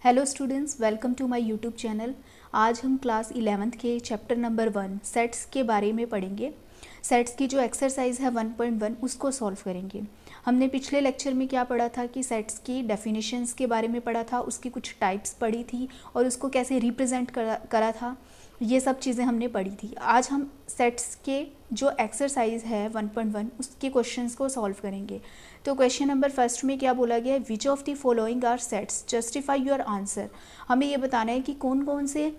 Hello students, welcome to my YouTube channel. आज हम class 11th के चैप्टर नंबर 1 सेट्स के बारे में पढ़ेंगे। सेट्स की जो एक्सरसाइज है 1.1 उसको सॉल्व करेंगे। हमने पिछले लेक्चर में क्या पढ़ा था कि सेट्स की डेफिनेशंस के बारे में पढ़ा था, उसकी कुछ टाइप्स पढ़ी थी और उसको कैसे रिप्रेजेंट करा था, ये सब चीज़ें हमने पढ़ी थी। आज हम सेट्स के जो एक्सरसाइज है 1.1 उसके क्वेश्चंस को सॉल्व करेंगे। तो क्वेश्चन नंबर फर्स्ट में क्या बोला गया है, which of the following are sets, justify your answer. हमें ये बताना है कि कौन कौन से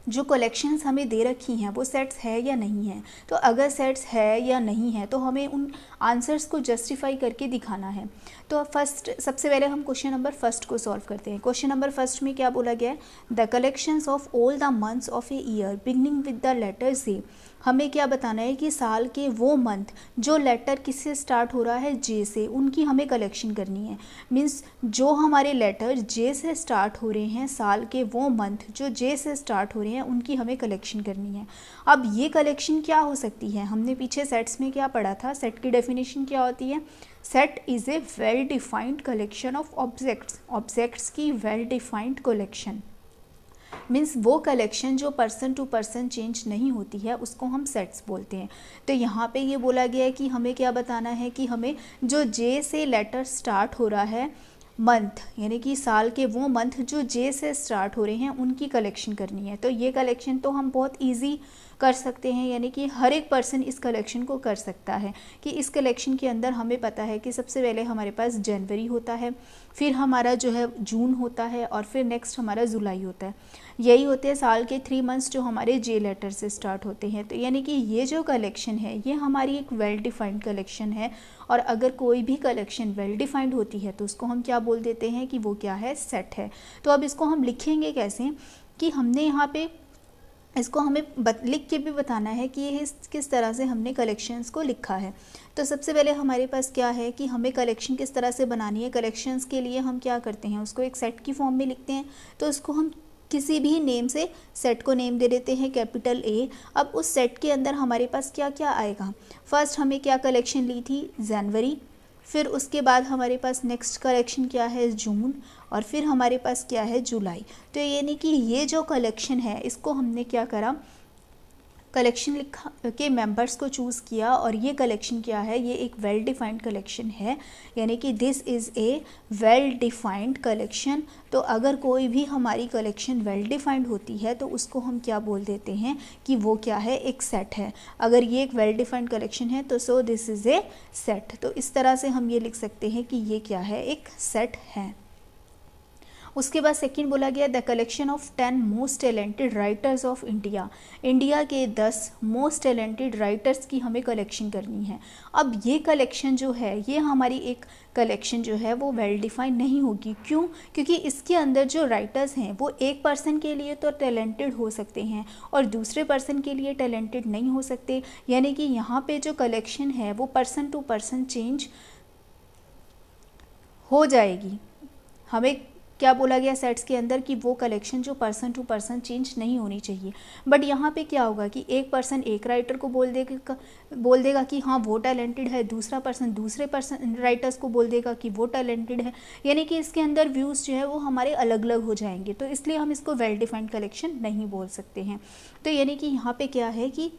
जो कलेक्शंस हमें दे रखी हैं वो सेट्स है या नहीं है। तो अगर सेट्स है या नहीं है तो हमें उन आंसर्स को जस्टिफाई करके दिखाना है। तो फर्स्ट सबसे पहले हम क्वेश्चन नंबर फर्स्ट को सॉल्व करते हैं। क्वेश्चन नंबर फर्स्ट में क्या बोला गया है, the collections of all the months of a year beginning with the letter J. हमें क्या बताना है कि साल के वो मंथ जो लेटर किससे स्टार्ट हो रहा है, जे से, उनकी हमें कलेक्शन करनी है। मीन्स जो हमारे लेटर जे से स्टार्ट हो रहे हैं, साल के वो मंथ जो जे से स्टार्ट हो रहे हैं उनकी हमें कलेक्शन करनी है। अब ये कलेक्शन क्या हो सकती है, हमने पीछे सेट्स में क्या पढ़ा था, सेट की डेफिनेशन क्या होती है। Set is a well defined collection of objects. Objects की वेल डिफाइंड कलेक्शन मीन्स वो कलेक्शन जो पर्सन टू पर्सन चेंज नहीं होती है उसको हम सेट्स बोलते हैं। तो यहाँ पे ये बोला गया है कि हमें क्या बताना है कि हमें जो जे से लेटर स्टार्ट हो रहा है, मंथ यानी कि साल के वो मंथ जो जे से स्टार्ट हो रहे हैं उनकी कलेक्शन करनी है। तो ये कलेक्शन तो हम बहुत इजी कर सकते हैं, यानी कि हर एक पर्सन इस कलेक्शन को कर सकता है। कि इस कलेक्शन के अंदर हमें पता है कि सबसे पहले हमारे पास जनवरी होता है, फिर हमारा जो है जून होता है और फिर नेक्स्ट हमारा जुलाई होता है। यही होते हैं साल के 3 मंथ्स जो हमारे जे लेटर से स्टार्ट होते हैं। तो यानी कि ये जो कलेक्शन है ये हमारी एक वेल डिफाइंड कलेक्शन है। और अगर कोई भी कलेक्शन वेल डिफाइंड होती है तो उसको हम क्या बोल देते हैं कि वो क्या है, सेट है। तो अब इसको हम लिखेंगे कैसे कि हमने यहाँ पे इसको हमें लिख के भी बताना है कि ये किस तरह से हमने कलेक्शंस को लिखा है। तो सबसे पहले हमारे पास क्या है कि हमें कलेक्शन किस तरह से बनानी है। कलेक्शंस के लिए हम क्या करते हैं, उसको एक सेट की फॉर्म में लिखते हैं। तो उसको हम किसी भी नेम से सेट को नेम दे देते हैं, कैपिटल ए। अब उस सेट के अंदर हमारे पास क्या क्या आएगा, फर्स्ट हमें क्या कलेक्शन ली थी, जनवरी। फिर उसके बाद हमारे पास नेक्स्ट कलेक्शन क्या है, जून। और फिर हमारे पास क्या है, जुलाई। तो यानी कि ये जो कलेक्शन है इसको हमने क्या करा, कलेक्शन लिखा के मेंबर्स को चूज़ किया और ये कलेक्शन क्या है, ये एक वेल डिफाइंड कलेक्शन है। यानी कि this is A well defined collection. तो अगर कोई भी हमारी कलेक्शन वेल डिफाइंड होती है तो उसको हम क्या बोल देते हैं कि वो क्या है, एक सेट है। अगर ये एक वेल डिफाइंड कलेक्शन है तो सो दिस इज़ ए सेट। तो इस तरह से हम ये लिख सकते हैं कि ये क्या है, एक सेट है। उसके बाद सेकंड बोला गया, the collection of 10 most talented writers of India. India के 10 मोस्ट टैलेंटेड राइटर्स की हमें कलेक्शन करनी है। अब ये कलेक्शन जो है ये हमारी एक कलेक्शन जो है वो वेल डिफाइंड नहीं होगी। क्यों? क्योंकि इसके अंदर जो राइटर्स हैं वो एक पर्सन के लिए तो टैलेंटेड हो सकते हैं और दूसरे पर्सन के लिए टैलेंटेड नहीं हो सकते। यानी कि यहाँ पे जो कलेक्शन है वो पर्सन टू पर्सन चेंज हो जाएगी। हमें क्या बोला गया सेट्स के अंदर कि वो कलेक्शन जो पर्सन टू पर्सन चेंज नहीं होनी चाहिए। बट यहाँ पे क्या होगा कि एक पर्सन एक राइटर को बोल देगा कि हाँ वो टैलेंटेड है, दूसरा पर्सन दूसरे पर्सन राइटर्स को बोल देगा कि वो टैलेंटेड है। यानी कि इसके अंदर व्यूज़ जो है वो हमारे अलग अलग हो जाएंगे। तो इसलिए हम इसको वेल डिफाइंड कलेक्शन नहीं बोल सकते हैं। तो यानी कि यहाँ पे क्या है कि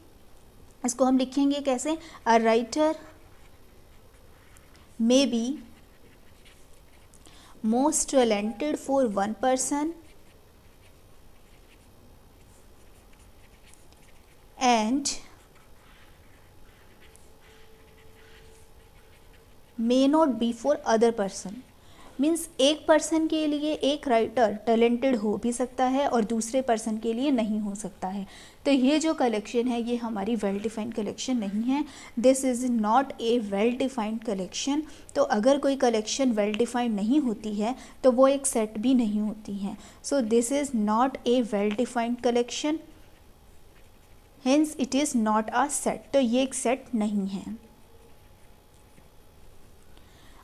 इसको हम लिखेंगे कैसे, a writer may be most talented for one person and may not be for other person। Means एक पर्सन के लिए एक राइटर टैलेंटेड हो भी सकता है और दूसरे पर्सन के लिए नहीं हो सकता है। तो ये जो कलेक्शन है ये हमारी वेल डिफाइंड कलेक्शन नहीं है। This is not a well defined collection. तो अगर कोई कलेक्शन वेल डिफाइंड नहीं होती है तो वो एक सेट भी नहीं होती है। So this is not a well defined collection, hence it is not a set. तो ये एक सेट नहीं है।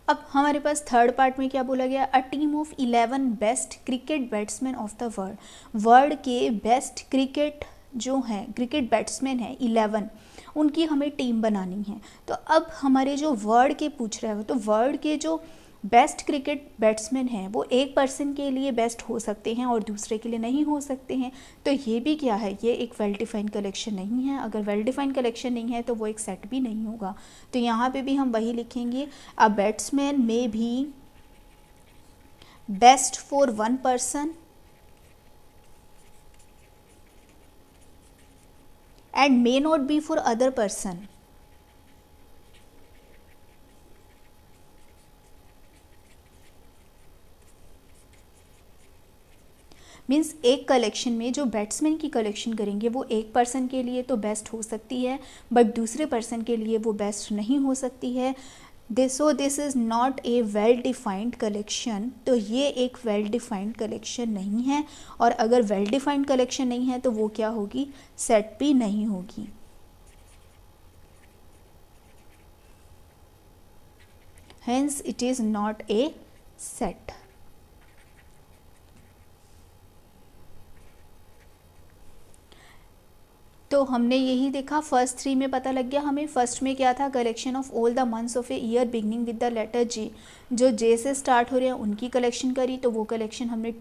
अब हमारे पास थर्ड पार्ट में क्या बोला गया, a team of 11 best cricket batsman of the world. World के बेस्ट क्रिकेट जो हैं, क्रिकेट बैट्समैन हैं 11, उनकी हमें टीम बनानी है। तो अब हमारे जो वर्ल्ड के पूछ रहे हो तो वर्ल्ड के जो बेस्ट क्रिकेट बैट्समैन हैं वो एक पर्सन के लिए बेस्ट हो सकते हैं और दूसरे के लिए नहीं हो सकते हैं। तो ये भी क्या है, ये एक वेल डिफाइंड कलेक्शन नहीं है। अगर वेल डिफाइंड कलेक्शन नहीं है तो वो एक सेट भी नहीं होगा। तो यहाँ पे भी हम वही लिखेंगे, अ बैट्समैन मे भी best for one person and may not be for other person। Means एक कलेक्शन में जो बैट्समैन की कलेक्शन करेंगे वो एक पर्सन के लिए तो बेस्ट हो सकती है, बट दूसरे पर्सन के लिए वो बेस्ट नहीं हो सकती है। This is not a well defined collection. तो ये एक वेल डिफाइंड कलेक्शन नहीं है, और अगर वेल डिफाइंड कलेक्शन नहीं है तो वो क्या होगी, सेट भी नहीं होगी। Hence it is not a set। तो हमने यही देखा, फर्स्ट 3 में पता लग गया हमें। फर्स्ट में क्या था, collection of all the months of a year beginning with the letter J, जो जे से स्टार्ट हो रहे हैं उनकी कलेक्शन करी, तो वो कलेक्शन हमने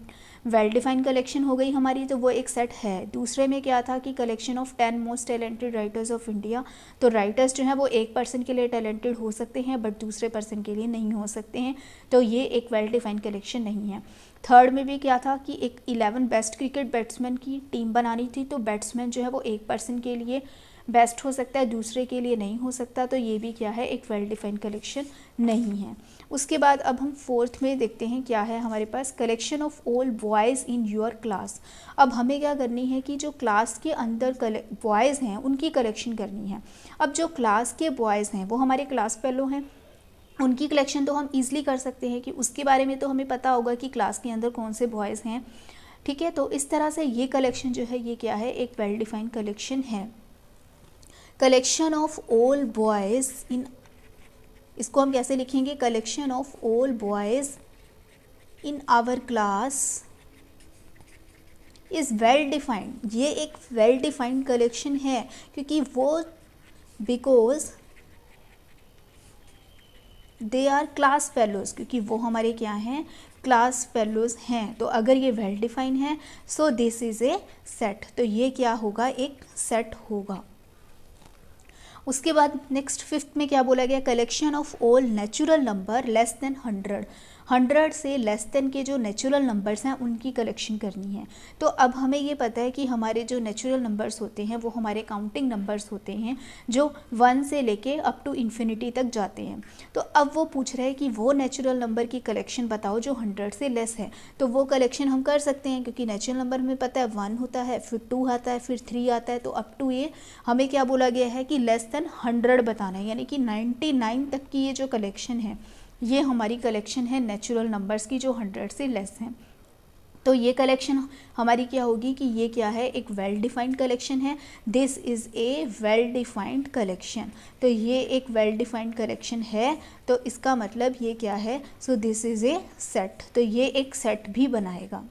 वेल डिफाइंड कलेक्शन हो गई हमारी, तो वो एक सेट है। दूसरे में क्या था कि collection of 10 most talented writers of India, तो राइटर्स जो हैं वो एक पर्सन के लिए टैलेंटेड हो सकते हैं बट दूसरे पर्सन के लिए नहीं हो सकते हैं, तो ये एक वेल डिफाइंड कलेक्शन नहीं है। थर्ड में भी क्या था कि एक 11 बेस्ट क्रिकेट बैट्समैन की टीम बनानी थी, तो बैट्समैन जो है वो एक पर्सन के लिए बेस्ट हो सकता है, दूसरे के लिए नहीं हो सकता, तो ये भी क्या है, एक वेल डिफाइंड कलेक्शन नहीं है। उसके बाद अब हम फोर्थ में देखते हैं क्या है हमारे पास, collection of all boys in your class. अब हमें क्या करनी है कि जो क्लास के अंदर बॉयज़ हैं उनकी कलेक्शन करनी है। अब जो क्लास के बॉयज़ हैं वो हमारे क्लास फेलो हैं, उनकी कलेक्शन तो हम ईजिली कर सकते हैं कि उसके बारे में तो हमें पता होगा कि क्लास के अंदर कौन से बॉयज़ हैं, ठीक है। तो इस तरह से ये कलेक्शन जो है ये क्या है, एक वेल डिफाइंड कलेक्शन है। Collection of all boys in, इसको हम कैसे लिखेंगे, collection of all boys in our class is well defined. ये एक वेल डिफाइंड कलेक्शन है क्योंकि वो, because they are class fellows, क्योंकि वो हमारे क्या हैं, क्लास फेलोज़ हैं। तो अगर ये वेल डिफाइंड है so this is a set, तो ये क्या होगा, एक सेट होगा। उसके बाद नेक्स्ट फिफ्थ में क्या बोला गया, collection of all natural number less than 100 से लेस देन के जो नेचुरल नंबर्स हैं उनकी कलेक्शन करनी है। तो अब हमें ये पता है कि हमारे जो नेचुरल नंबर्स होते हैं वो हमारे काउंटिंग नंबर्स होते हैं जो 1 से लेके अप टू इन्फिनिटी तक जाते हैं। तो अब वो पूछ रहे हैं कि वो नेचुरल नंबर की कलेक्शन बताओ जो 100 से लेस है। तो वो कलेक्शन हम कर सकते हैं क्योंकि नेचुरल नंबर हमें पता है 1 होता है, फिर 2 आता है, फिर 3 आता है, तो अप टू ये हमें क्या बोला गया है कि लेस देन 100 बताना है, यानी कि 99 तक की ये जो कलेक्शन है ये हमारी कलेक्शन है नेचुरल नंबर्स की जो 100 से लेस हैं। तो ये कलेक्शन हमारी क्या होगी कि ये क्या है, एक वेल डिफाइंड कलेक्शन है। This is A well defined collection. तो ये एक वेल डिफाइंड कलेक्शन है, तो इसका मतलब ये क्या है, so this is a set. तो ये एक सेट भी बनाएगा।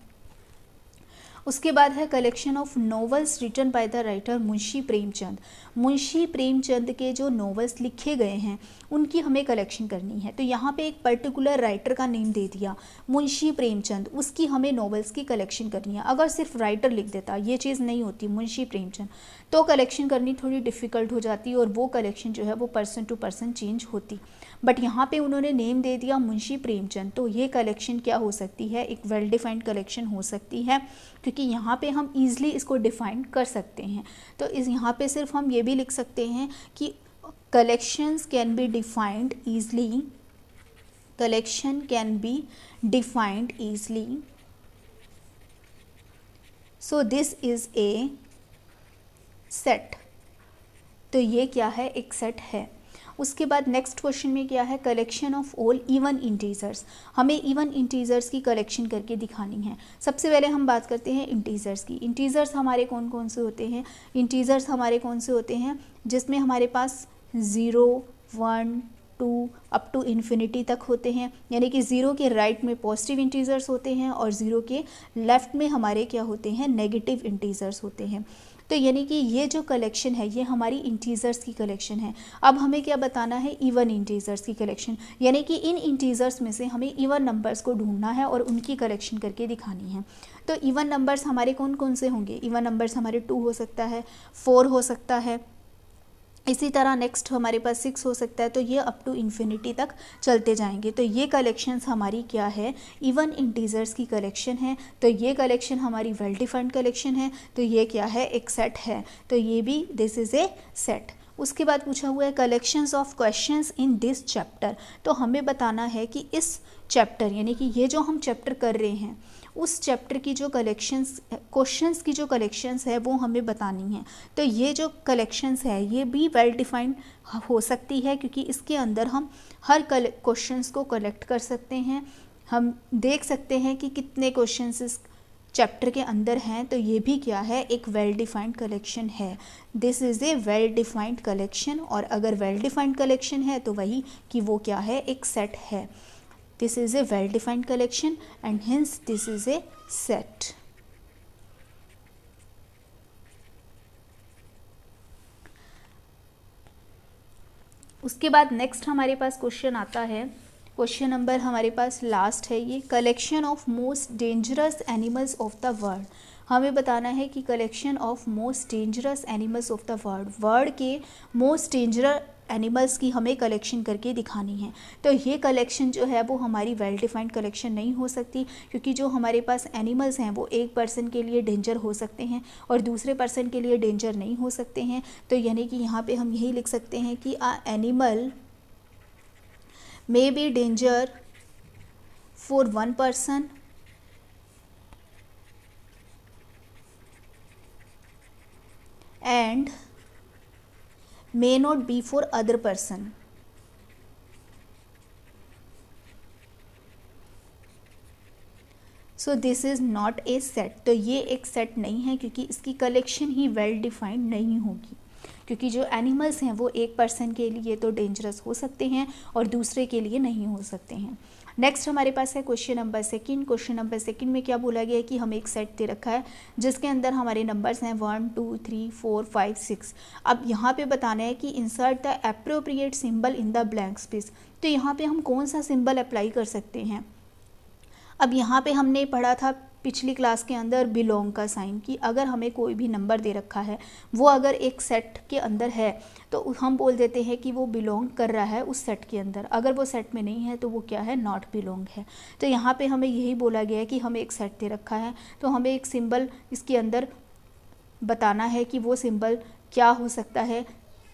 उसके बाद है collection of novels written by the writer Munshi Premchand. Munshi Premchand के जो नॉवेल्स लिखे गए हैं उनकी हमें कलेक्शन करनी है। तो यहाँ पे एक पर्टिकुलर राइटर का नेम दे दिया मुंशी प्रेमचंद, उसकी हमें नॉवेल्स की कलेक्शन करनी है। अगर सिर्फ राइटर लिख देता, ये चीज़ नहीं होती मुंशी प्रेमचंद, तो कलेक्शन करनी थोड़ी डिफ़िकल्ट हो जाती और वो कलेक्शन जो है वो पर्सन टू पर्सन चेंज होती। बट यहाँ पे उन्होंने नेम दे दिया मुंशी प्रेमचंद, तो ये कलेक्शन क्या हो सकती है, एक वेल डिफाइंड कलेक्शन हो सकती है क्योंकि यहाँ पे हम ईज़िली इसको डिफाइन कर सकते हैं। तो इस यहाँ पे सिर्फ हम ये भी लिख सकते हैं कि collections can be defined easily, collection can be defined easily, so this is a set. तो ये क्या है, एक सेट है। उसके बाद नेक्स्ट क्वेश्चन में क्या है, collection of all even integers. हमें इवन इंटीजर्स की कलेक्शन करके दिखानी है। सबसे पहले हम बात करते हैं इंटीजर्स की। इंटीजर्स हमारे कौन कौन से होते हैं, इंटीजर्स हमारे कौन से होते हैं जिसमें हमारे पास 0, 1, 2 अप टू इन्फिनिटी तक होते हैं, यानी कि 0 के राइट में पॉजिटिव इंटीजर्स होते हैं और 0 के लेफ़्ट में हमारे क्या होते हैं, नेगेटिव इंटीजर्स होते हैं। तो यानी कि ये जो कलेक्शन है ये हमारी इंटीजर्स की कलेक्शन है। अब हमें क्या बताना है, इवन इंटीजर्स की कलेक्शन, यानी कि इन इंटीजर्स में से हमें इवन नंबर्स को ढूंढना है और उनकी कलेक्शन करके दिखानी है। तो इवन नंबर्स हमारे कौन कौन से होंगे, इवन नंबर्स हमारे 2 हो सकता है, 4 हो सकता है, इसी तरह नेक्स्ट हमारे पास 6 हो सकता है। तो ये अप टू इन्फिनिटी तक चलते जाएंगे। तो ये कलेक्शंस हमारी क्या है, इवन इंटीजर्स की कलेक्शन है। तो ये कलेक्शन हमारी वेल डिफाइंड कलेक्शन है। तो ये क्या है, एक सेट है। तो ये भी दिस इज़ ए सेट। उसके बाद पूछा हुआ है collections of questions in this chapter. तो हमें बताना है कि इस चैप्टर यानी कि ये जो हम चैप्टर कर रहे हैं उस चैप्टर की जो कलेक्शंस, क्वेश्चंस की जो कलेक्शंस है वो हमें बतानी है। तो ये जो कलेक्शंस है ये भी वेल डिफाइंड हो सकती है, क्योंकि इसके अंदर हम हर क्वेश्चंस को कलेक्ट कर सकते हैं। हम देख सकते हैं कि कितने क्वेश्चंस इस चैप्टर के अंदर हैं। तो ये भी क्या है, एक वेल डिफाइंड कलेक्शन है। This is A well defined collection. और अगर वेल डिफाइंड कलेक्शन है तो वही कि वो क्या है, एक सेट है। This is a well-defined collection and hence this is a set. उसके बाद नेक्स्ट हमारे पास क्वेश्चन आता है, क्वेश्चन नंबर हमारे पास लास्ट है ये, collection of most dangerous animals of the world. हमें बताना है कि collection of most dangerous animals of the world के मोस्ट डेंजरस एनिमल्स की हमें कलेक्शन करके दिखानी है। तो ये कलेक्शन जो है वो हमारी वेल डिफाइंड कलेक्शन नहीं हो सकती, क्योंकि जो हमारे पास एनिमल्स हैं वो एक पर्सन के लिए डेंजर हो सकते हैं और दूसरे पर्सन के लिए डेंजर नहीं हो सकते हैं। तो यानी कि यहाँ पे हम यही लिख सकते हैं कि a animal may be danger for one person and may not be for other person. So this is not a set. तो ये एक सेट नहीं है, क्योंकि इसकी कलेक्शन ही वेल डिफाइंड नहीं होगी, क्योंकि जो एनिमल्स हैं वो एक पर्सन के लिए तो डेंजरस हो सकते हैं और दूसरे के लिए नहीं हो सकते हैं। नेक्स्ट हमारे पास है question number second. Question number second में क्या बोला गया है कि हमें एक सेट दे रखा है जिसके अंदर हमारे नंबर्स हैं 1 2 3 4 5 6। अब यहाँ पे बताना है कि insert the appropriate symbol in the blank space. तो यहाँ पे हम कौन सा सिंबल अप्लाई कर सकते हैं। अब यहाँ पे हमने पढ़ा था पिछली क्लास के अंदर बिलोंग का साइन, कि अगर हमें कोई भी नंबर दे रखा है वो अगर एक सेट के अंदर है तो हम बोल देते हैं कि वो बिलोंग कर रहा है उस सेट के अंदर। अगर वो सेट में नहीं है तो वो क्या है, नॉट बिलोंग है। तो यहाँ पे हमें यही बोला गया है कि हमें एक सेट दे रखा है तो हमें एक सिंबल इसके अंदर बताना है कि वो सिंबल क्या हो सकता है।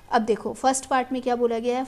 अब देखो फर्स्ट पार्ट में क्या बोला गया है,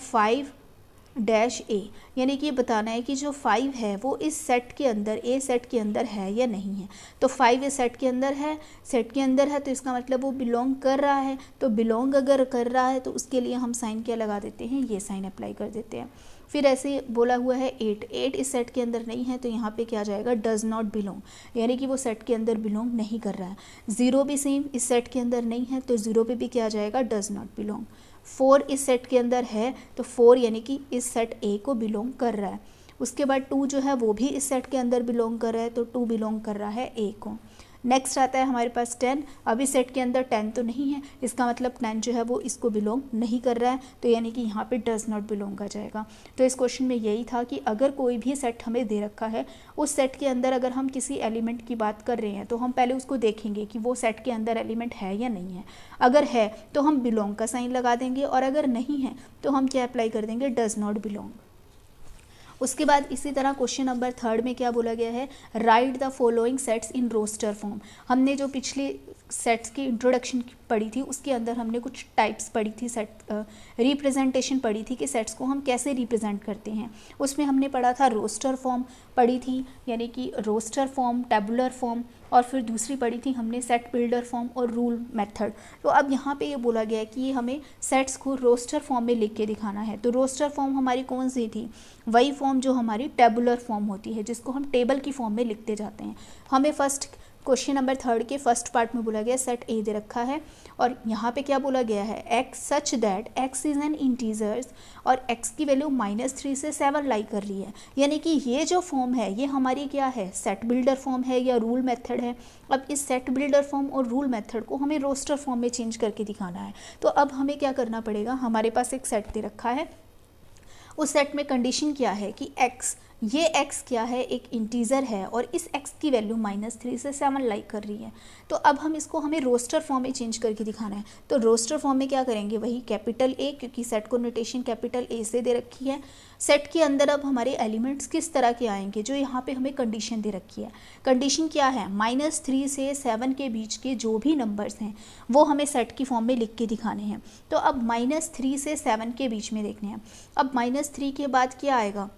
5-A, यानी कि ये बताना है कि जो 5 है वो इस सेट के अंदर, ए सेट के अंदर है या नहीं है। तो 5 इस सेट के अंदर है, सेट के अंदर है तो इसका मतलब वो बिलोंग कर रहा है। तो बिलोंग अगर कर रहा है तो उसके लिए हम साइन क्या लगा देते हैं, ये साइन अप्लाई कर देते हैं। फिर ऐसे बोला हुआ है 8 इस सेट के अंदर नहीं है तो यहाँ पे क्या आ जाएगा, डज़ नॉट बिलोंग, यानी कि वो सेट के अंदर बिलोंग नहीं कर रहा है। 0 भी सेम इस सेट के अंदर नहीं है तो 0 पे भी क्या आ जाएगा, डज़ नॉट बिलोंग। 4 इस सेट के अंदर है तो 4 यानी कि इस सेट ए को बिलोंग कर रहा है। उसके बाद 2 जो है वो भी इस सेट के अंदर बिलोंग कर रहा है तो 2 बिलोंग कर रहा है ए को। नेक्स्ट आता है हमारे पास 10। अभी सेट के अंदर 10 तो नहीं है, इसका मतलब 10 जो है वो इसको बिलोंग नहीं कर रहा है, तो यानी कि यहाँ पे डज़ नॉट बिलोंग आ जाएगा। तो इस क्वेश्चन में यही था कि अगर कोई भी सेट हमें दे रखा है, उस सेट के अंदर अगर हम किसी एलिमेंट की बात कर रहे हैं तो हम पहले उसको देखेंगे कि वो सेट के अंदर एलिमेंट है या नहीं है। अगर है तो हम बिलोंग का साइन लगा देंगे और अगर नहीं है तो हम क्या अप्लाई कर देंगे, डज़ नॉट बिलोंग। उसके बाद इसी तरह क्वेश्चन नंबर 3 में क्या बोला गया है, write the following sets in roster form. हमने जो पिछली सेट्स की इंट्रोडक्शन पढ़ी थी उसके अंदर हमने कुछ टाइप्स पढ़ी थी, सेट रिप्रेजेंटेशन पढ़ी थी कि सेट्स को हम कैसे रिप्रेजेंट करते हैं। उसमें हमने पढ़ा था रोस्टर फॉर्म पढ़ी थी, यानी कि रोस्टर फॉर्म, टेबुलर फॉर्म, और फिर दूसरी पढ़ी थी हमने सेट बिल्डर फॉर्म और रूल मेथड। तो अब यहाँ पे ये बोला गया है कि हमें सेट्स को रोस्टर फॉर्म में लिख के दिखाना है। तो रोस्टर फॉर्म हमारी कौन सी थी, वही फॉर्म जो हमारी टेबुलर फॉर्म होती है, जिसको हम टेबल की फॉर्म में लिखते जाते हैं। हमें फर्स्ट क्वेश्चन नंबर 3 के फर्स्ट पार्ट में बोला गया सेट ए दे रखा है और यहाँ पे क्या बोला गया है, x such that x is an integers और एक्स की वैल्यू -3 से 7 लाई कर रही है। यानी कि ये जो फॉर्म है ये हमारी क्या है, सेट बिल्डर फॉर्म है या रूल मेथड है। अब इस सेट बिल्डर फॉर्म और रूल मेथड को हमें रोस्टर फॉर्म में चेंज करके दिखाना है। तो अब हमें क्या करना पड़ेगा, हमारे पास एक सेट दे रखा है, उस सेट में कंडीशन क्या है कि x, ये x क्या है, एक इंटीजर है और इस x की वैल्यू -3 से 7 लाई कर रही है। तो अब हमें रोस्टर फॉर्म में चेंज करके दिखाना है। तो रोस्टर फॉर्म में क्या करेंगे, वही कैपिटल A, क्योंकि सेट को नोटेशन कैपिटल A से दे रखी है। सेट के अंदर अब हमारे एलिमेंट्स किस तरह के आएंगे, जो यहाँ पे हमें कंडीशन दे रखी है। कंडीशन क्या है, -3 से 7 के बीच के जो भी नंबर्स हैं वो हमें सेट की फॉर्म में लिख के दिखाने हैं। तो अब -3 से 7 के बीच में देखने हैं। अब -3 के बाद क्या आएगा,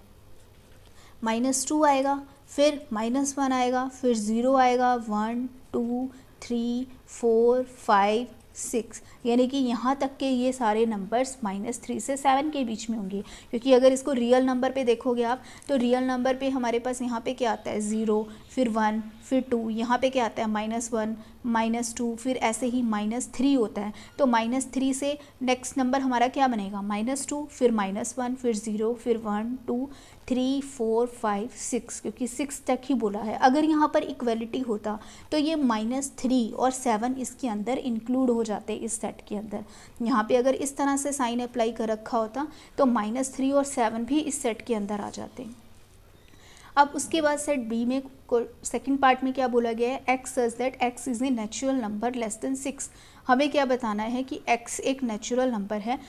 -2 आएगा, फिर -1 आएगा, फिर 0 आएगा, 1 2 3 4 5 6, यानी कि यहाँ तक के ये सारे नंबर्स -3 से 7 के बीच में होंगे। क्योंकि अगर इसको रियल नंबर पे देखोगे आप, तो रियल नंबर पे हमारे पास यहाँ पे क्या आता है, 0, फिर 1, फिर 2, यहाँ पे क्या आता है, -1, -2, फिर ऐसे ही -3 होता है। तो -3 से नेक्स्ट नंबर हमारा क्या बनेगा, -2, फिर -1, फिर 0, फिर 1 2 3 4 5 6, क्योंकि 6 तक ही बोला है। अगर यहाँ पर इक्वलिटी होता तो ये -3 और 7 इसके अंदर इंक्लूड हो जाते इस सेट के अंदर। यहाँ पे अगर इस तरह से साइन अप्लाई कर रखा होता तो -3 और 7 भी इस सेट के अंदर आ जाते। अब उसके बाद सेट बी में सेकंड पार्ट में क्या बोला गया है, x such that x is a natural number less than 6। हमें क्या बताना है कि एक्स एक नेचुरल नंबर है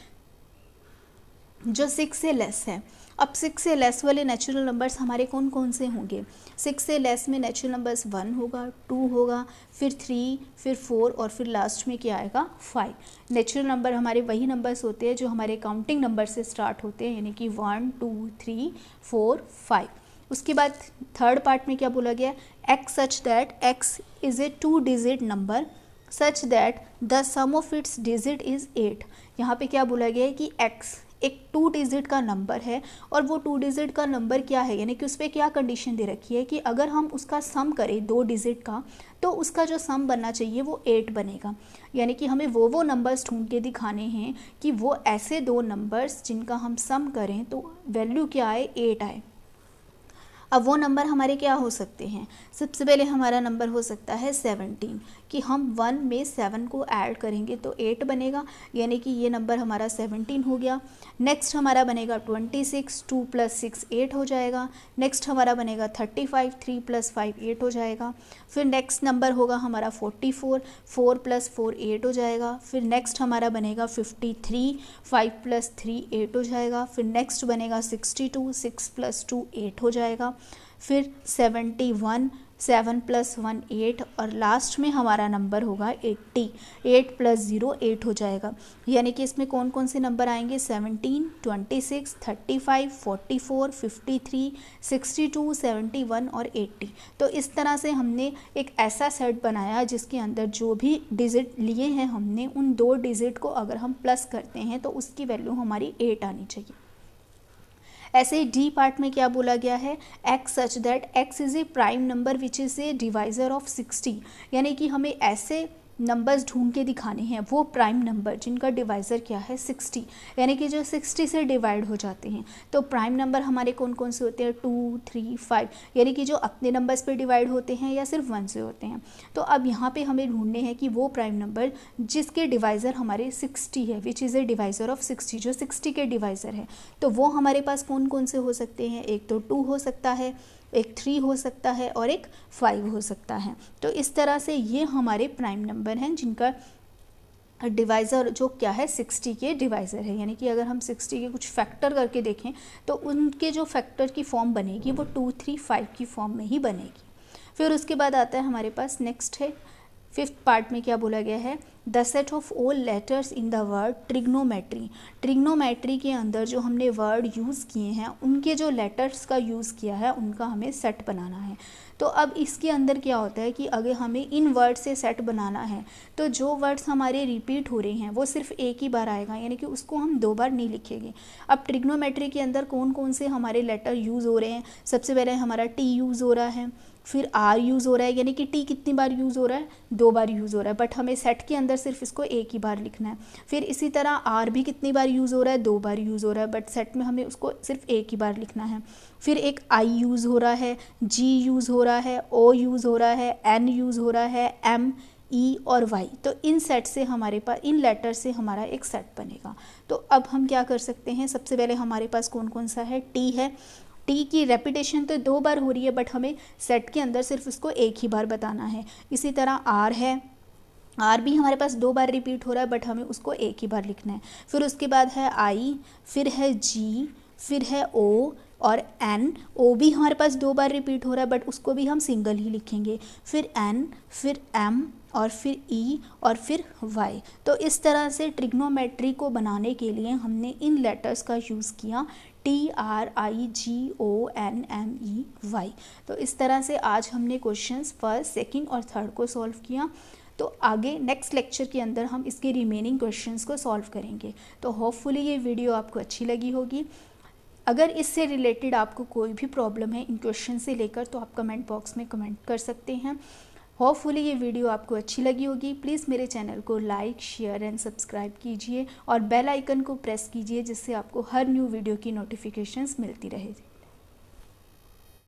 जो 6 से लेस है। अब 6 से लेस वाले नेचुरल नंबर्स हमारे कौन कौन से होंगे, 6 से लेस में नेचुरल नंबर्स 1 होगा, 2 होगा, फिर 3, फिर 4 और फिर लास्ट में क्या आएगा, 5। नेचुरल नंबर हमारे वही नंबर्स होते हैं जो हमारे काउंटिंग नंबर से स्टार्ट होते हैं, यानी कि 1 2 3 4 5। उसके बाद थर्ड पार्ट में क्या बोला गया, x such that x is a 2 digit number such that the sum of its digit is 8। यहाँ पे क्या बोला गया है कि एक्स एक 2 डिजिट का नंबर है और वो 2 डिजिट का नंबर क्या है, यानी कि उस पर क्या कंडीशन दे रखी है कि अगर हम उसका सम करें 2 डिजिट का तो उसका जो सम बनना चाहिए वो 8 बनेगा। यानी कि हमें वो नंबर्स ढूंढ के दिखाने हैं कि वो ऐसे 2 नंबर्स जिनका हम सम करें तो वैल्यू क्या आए, 8 आए। अब वो नंबर हमारे क्या हो सकते हैं, सबसे पहले हमारा नंबर हो सकता है 17, कि हम 1 में 7 को ऐड करेंगे तो 8 बनेगा, यानी कि ये नंबर हमारा 17 हो गया। नेक्स्ट हमारा बनेगा 26, 2 + 6 8 हो जाएगा। नेक्स्ट हमारा बनेगा 35, 3 + 5 8 हो जाएगा। फिर नेक्स्ट नंबर होगा हमारा 44, 4 + 4 8 हो जाएगा। फिर नेक्स्ट हमारा बनेगा 53, 5 + 3 8 हो जाएगा। फिर नेक्स्ट बनेगा 62, 6 + 2 8 हो जाएगा। फिर 71, 7 + 1 8 और लास्ट में हमारा नंबर होगा 80, 8 + 0 8 हो जाएगा। यानी कि इसमें कौन कौन से नंबर आएंगे, 17, 26, 35, 44, 53, 62, 71 और 80। तो इस तरह से हमने एक ऐसा सेट बनाया जिसके अंदर जो भी डिजिट लिए हैं हमने, उन 2 डिजिट को अगर हम प्लस करते हैं तो उसकी वैल्यू हमारी 8 आनी चाहिए। ऐसे ही डी पार्ट में क्या बोला गया है, x such that x is A prime number which is a divisor of 60। यानी कि हमें ऐसे नंबर्स ढूंढ के दिखाने हैं वो प्राइम नंबर जिनका डिवाइज़र क्या है 60, यानी कि जो 60 से डिवाइड हो जाते हैं। तो प्राइम नंबर हमारे कौन कौन से होते हैं, 2 3 5, यानी कि जो अपने नंबर्स पे डिवाइड होते हैं या सिर्फ 1 से होते हैं। तो अब यहाँ पे हमें ढूंढने हैं कि वो प्राइम नंबर जिसके डिवाइज़र हमारे 60 है, which is a divisor of 60, जो 60 के डिवाइज़र है। तो वो हमारे पास कौन कौन से हो सकते हैं, एक तो 2 हो सकता है, एक 3 हो सकता है और एक 5 हो सकता है। तो इस तरह से ये हमारे प्राइम नंबर हैं जिनका डिवाइज़र जो क्या है 60 के डिवाइज़र है। यानी कि अगर हम 60 के कुछ फैक्टर करके देखें तो उनके जो फैक्टर की फॉर्म बनेगी वो 2 3 5 की फॉर्म में ही बनेगी। फिर उसके बाद आता है हमारे पास नेक्स्ट है फिफ्थ पार्ट में क्या बोला गया है, the set of all letters in the word trigonometry. Trigonometry के अंदर जो हमने वर्ड यूज़ किए हैं उनके जो लेटर्स का यूज़ किया है उनका हमें सेट बनाना है। तो अब इसके अंदर क्या होता है कि अगर हमें इन वर्ड से सेट बनाना है तो जो वर्ड्स हमारे रिपीट हो रहे हैं वो सिर्फ एक ही बार आएगा, यानी कि उसको हम 2 बार नहीं लिखेंगे। अब ट्रिग्नोमेट्री के अंदर कौन कौन से हमारे लेटर यूज़ हो रहे हैं, सबसे पहले हमारा टी यूज़ हो रहा है, फिर आर यूज़ हो रहा है, यानी कि टी कितनी बार यूज़ हो रहा है, 2 बार यूज़ हो रहा है, बट हमें सेट के अंदर सिर्फ इसको एक ही बार लिखना है। फिर इसी तरह आर भी कितनी बार यूज़ हो रहा है, 2 बार यूज़ हो रहा है, बट सेट में हमें उसको सिर्फ एक ही बार लिखना है। फिर एक आई यूज़ हो रहा है, जी यूज़ हो रहा है, ओ यूज़ हो रहा है, एन यूज़ हो रहा है, एम, ई और वाई। तो इन सेट से हमारे पास, इन लेटर से हमारा एक सेट बनेगा। तो अब हम क्या कर सकते हैं, सबसे पहले हमारे पास कौन कौन सा है, टी है। टी की रेपिटेशन तो 2 बार हो रही है, बट हमें सेट के अंदर सिर्फ उसको एक ही बार बताना है। इसी तरह आर है, आर भी हमारे पास 2 बार रिपीट हो रहा है, बट हमें उसको एक ही बार लिखना है। फिर उसके बाद है आई, फिर है जी, फिर है ओ और एन। ओ भी हमारे पास 2 बार रिपीट हो रहा है, बट उसको भी हम सिंगल ही लिखेंगे। फिर एन, फिर एम और फिर ई और फिर वाई। तो इस तरह से ट्रिग्नोमेट्री को बनाने के लिए हमने इन लेटर्स का यूज़ किया, T, R, I, G, O, N, M, E, Y. तो इस तरह से आज हमने क्वेश्चंस फर्स्ट, सेकंड और थर्ड को सॉल्व किया। तो आगे नेक्स्ट लेक्चर के अंदर हम इसके रिमेनिंग क्वेश्चंस को सॉल्व करेंगे। तो होपफुली ये वीडियो आपको अच्छी लगी होगी। अगर इससे रिलेटेड आपको कोई भी प्रॉब्लम है इन क्वेश्चन से लेकर, तो आप कमेंट बॉक्स में कमेंट कर सकते हैं। होपफुली ये वीडियो आपको अच्छी लगी होगी। प्लीज़ मेरे चैनल को लाइक, शेयर एंड सब्सक्राइब कीजिए और बेल आइकन को प्रेस कीजिए, जिससे आपको हर न्यू वीडियो की नोटिफिकेशंस मिलती रहे।